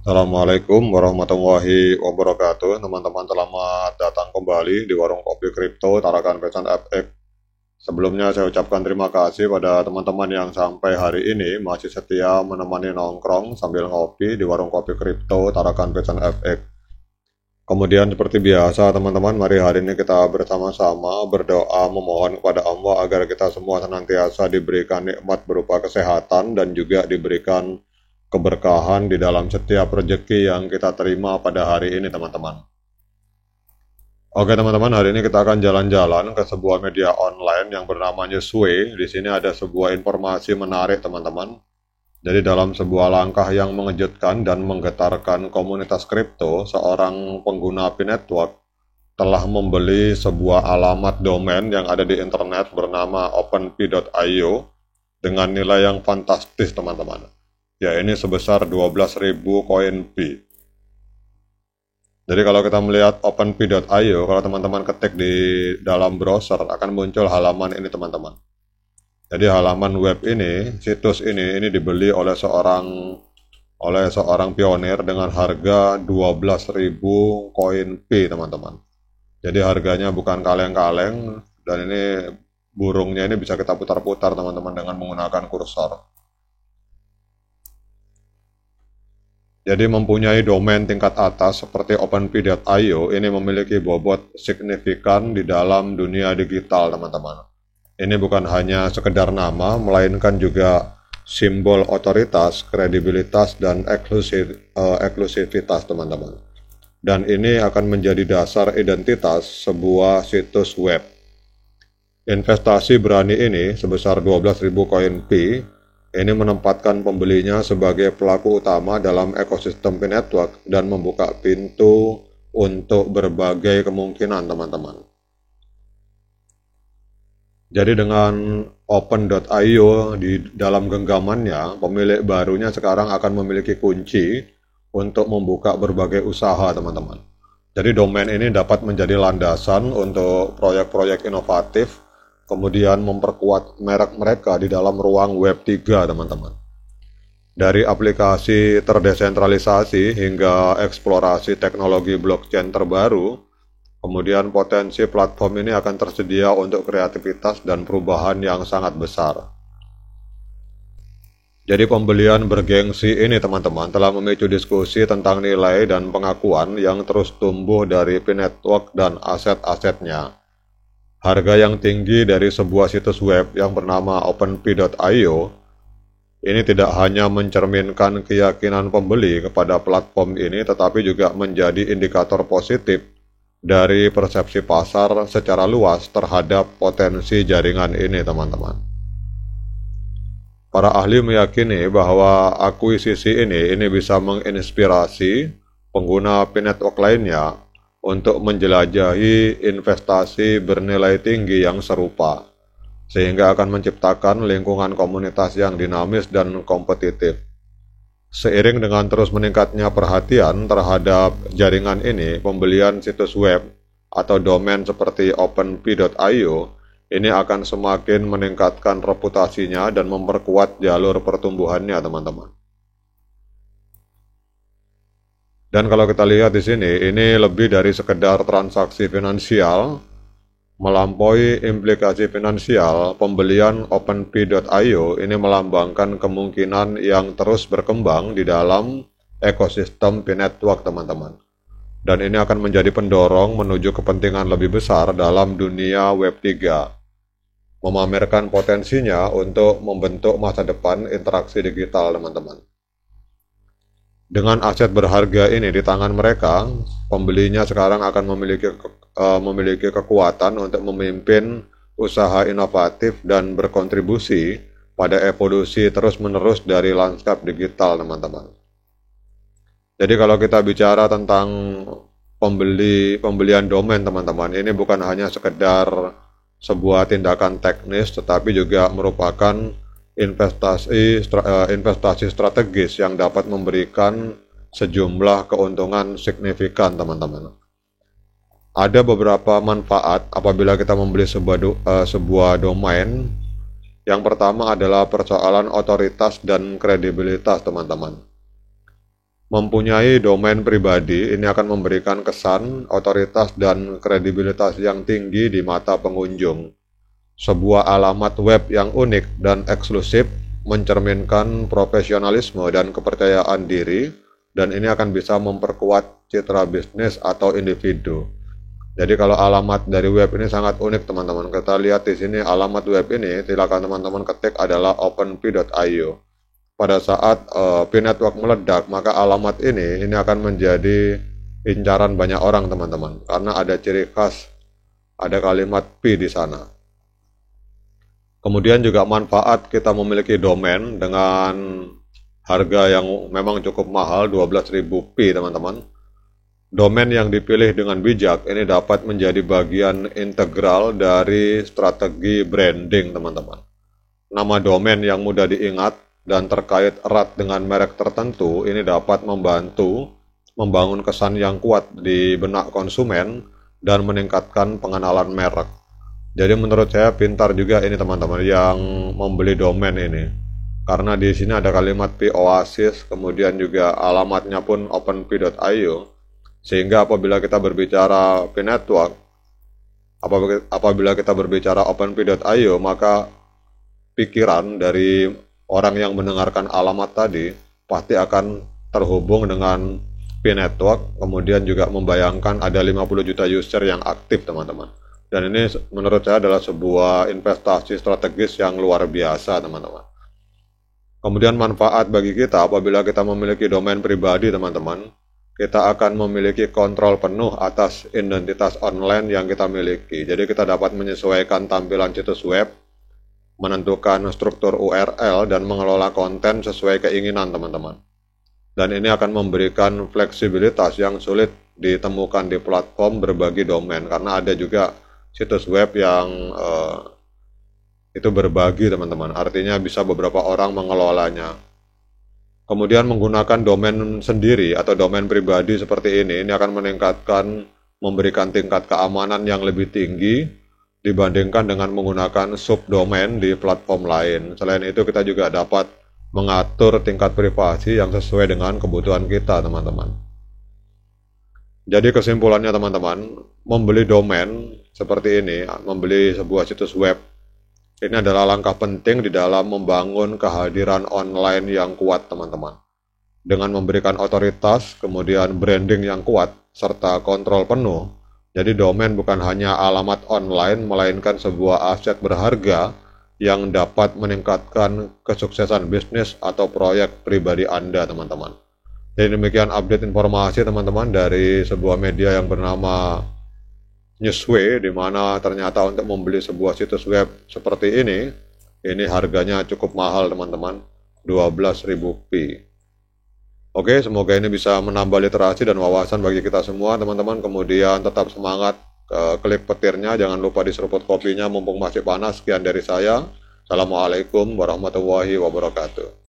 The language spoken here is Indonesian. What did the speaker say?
Assalamualaikum warahmatullahi wabarakatuh. Teman-teman, selamat datang kembali di Warung Kopi Kripto Tarakan Pesan FX. Sebelumnya saya ucapkan terima kasih pada teman-teman yang sampai hari ini masih setia menemani nongkrong sambil ngopi di Warung Kopi Kripto Tarakan Pesan FX. Kemudian seperti biasa teman-teman, mari hari ini kita bersama-sama berdoa memohon kepada Allah agar kita semua senantiasa diberikan nikmat berupa kesehatan dan juga diberikan keberkahan di dalam setiap rezeki yang kita terima pada hari ini teman-teman. Oke teman-teman, hari ini kita akan jalan-jalan ke sebuah media online yang bernama Newsway. Di sini ada sebuah informasi menarik teman-teman. Jadi dalam sebuah langkah yang mengejutkan dan menggetarkan komunitas kripto, seorang pengguna P-Network telah membeli sebuah alamat domain yang ada di internet bernama openp.io dengan nilai yang fantastis teman-teman. Ya, ini sebesar 12.000 koin P. Jadi kalau kita melihat openp.io, kalau teman-teman ketik di dalam browser akan muncul halaman ini teman-teman. Jadi halaman web ini, situs ini dibeli oleh seorang pionir dengan harga 12.000 koin P teman-teman. Jadi harganya bukan kaleng-kaleng dan ini burungnya ini bisa kita putar-putar teman-teman dengan menggunakan kursor. Jadi mempunyai domain tingkat atas seperti openp.io ini memiliki bobot signifikan di dalam dunia digital teman-teman. Ini bukan hanya sekedar nama, melainkan juga simbol otoritas, kredibilitas, dan eksklusivitas teman-teman. Dan ini akan menjadi dasar identitas sebuah situs web. Investasi berani ini sebesar 12.000 koin P ini menempatkan pembelinya sebagai pelaku utama dalam ekosistem P-Network dan membuka pintu untuk berbagai kemungkinan teman-teman. Jadi dengan open.io di dalam genggamannya, pemilik barunya sekarang akan memiliki kunci untuk membuka berbagai usaha teman-teman. Jadi domain ini dapat menjadi landasan untuk proyek-proyek inovatif, kemudian memperkuat merek mereka di dalam ruang web 3 teman-teman. Dari aplikasi terdesentralisasi hingga eksplorasi teknologi blockchain terbaru, kemudian potensi platform ini akan tersedia untuk kreativitas dan perubahan yang sangat besar. Jadi pembelian bergengsi ini teman-teman telah memicu diskusi tentang nilai dan pengakuan yang terus tumbuh dari P-Network dan aset-asetnya. Harga yang tinggi dari sebuah situs web yang bernama openp.io ini tidak hanya mencerminkan keyakinan pembeli kepada platform ini, tetapi juga menjadi indikator positif dari persepsi pasar secara luas terhadap potensi jaringan ini, teman-teman. Para ahli meyakini bahwa akuisisi ini bisa menginspirasi pengguna P-Network lainnya untuk menjelajahi investasi bernilai tinggi yang serupa, sehingga akan menciptakan lingkungan komunitas yang dinamis dan kompetitif. Seiring dengan terus meningkatnya perhatian terhadap jaringan ini, pembelian situs web atau domain seperti openp.io ini akan semakin meningkatkan reputasinya dan memperkuat jalur pertumbuhannya, teman-teman. Dan kalau kita lihat di sini, ini lebih dari sekedar transaksi finansial, melampaui implikasi finansial. Pembelian openp.io ini melambangkan kemungkinan yang terus berkembang di dalam ekosistem P-Network, teman-teman. Dan ini akan menjadi pendorong menuju kepentingan lebih besar dalam dunia Web 3, memamerkan potensinya untuk membentuk masa depan interaksi digital, teman-teman. Dengan aset berharga ini di tangan mereka, pembelinya sekarang akan memiliki kekuatan untuk memimpin usaha inovatif dan berkontribusi pada evolusi terus-menerus dari lanskap digital, teman-teman. Jadi kalau kita bicara tentang pembelian domain, teman-teman, ini bukan hanya sekedar sebuah tindakan teknis, tetapi juga merupakan investasi strategis yang dapat memberikan sejumlah keuntungan signifikan, teman-teman. Ada beberapa manfaat apabila kita membeli sebuah domain. Yang pertama adalah persoalan otoritas dan kredibilitas, teman-teman. Mempunyai domain pribadi ini akan memberikan kesan, otoritas, dan kredibilitas yang tinggi di mata pengunjung. Sebuah alamat web yang unik dan eksklusif mencerminkan profesionalisme dan kepercayaan diri, dan ini akan bisa memperkuat citra bisnis atau individu. Jadi kalau alamat dari web ini sangat unik teman-teman. Kita lihat di sini alamat web ini, silakan teman-teman ketik adalah openp.io. Pada saat P-Network meledak, maka alamat ini akan menjadi incaran banyak orang teman-teman, karena ada ciri khas, ada kalimat P di sana. Kemudian juga manfaat kita memiliki domain dengan harga yang memang cukup mahal, 12.000 P teman-teman. Domain yang dipilih dengan bijak ini dapat menjadi bagian integral dari strategi branding teman-teman. Nama domain yang mudah diingat dan terkait erat dengan merek tertentu ini dapat membantu membangun kesan yang kuat di benak konsumen dan meningkatkan pengenalan merek. Jadi menurut saya pintar juga ini teman-teman yang membeli domain ini, karena di sini ada kalimat P Oasis, kemudian juga alamatnya pun openp.io, sehingga apabila kita berbicara P-Network, apabila kita berbicara openp.io, maka pikiran dari orang yang mendengarkan alamat tadi pasti akan terhubung dengan P-Network, kemudian juga membayangkan ada 50 juta user yang aktif teman-teman. Dan ini menurut saya adalah sebuah investasi strategis yang luar biasa teman-teman. Kemudian manfaat bagi kita apabila kita memiliki domain pribadi teman-teman, kita akan memiliki kontrol penuh atas identitas online yang kita miliki. Jadi kita dapat menyesuaikan tampilan situs web, menentukan struktur URL, dan mengelola konten sesuai keinginan teman-teman. Dan ini akan memberikan fleksibilitas yang sulit ditemukan di platform berbagi domain, karena ada juga situs web yang itu berbagi teman-teman, artinya bisa beberapa orang mengelolanya. Kemudian menggunakan domain sendiri atau domain pribadi seperti ini akan memberikan tingkat keamanan yang lebih tinggi dibandingkan dengan menggunakan subdomain di platform lain. Selain itu kita juga dapat mengatur tingkat privasi yang sesuai dengan kebutuhan kita teman-teman. Jadi kesimpulannya teman-teman, membeli domain seperti ini, membeli sebuah situs web, ini adalah langkah penting di dalam membangun kehadiran online yang kuat teman-teman. Dengan memberikan otoritas, kemudian branding yang kuat, serta kontrol penuh, jadi domain bukan hanya alamat online, melainkan sebuah aset berharga yang dapat meningkatkan kesuksesan bisnis atau proyek pribadi Anda, teman-teman. Jadi demikian update informasi teman-teman dari sebuah media yang bernama Newsway, di mana ternyata untuk membeli sebuah situs web seperti ini harganya cukup mahal teman-teman, 12.000 P. Oke, semoga ini bisa menambah literasi dan wawasan bagi kita semua teman-teman. Kemudian tetap semangat, klik petirnya, jangan lupa diseruput kopinya mumpung masih panas. Sekian dari saya. Assalamualaikum warahmatullahi wabarakatuh.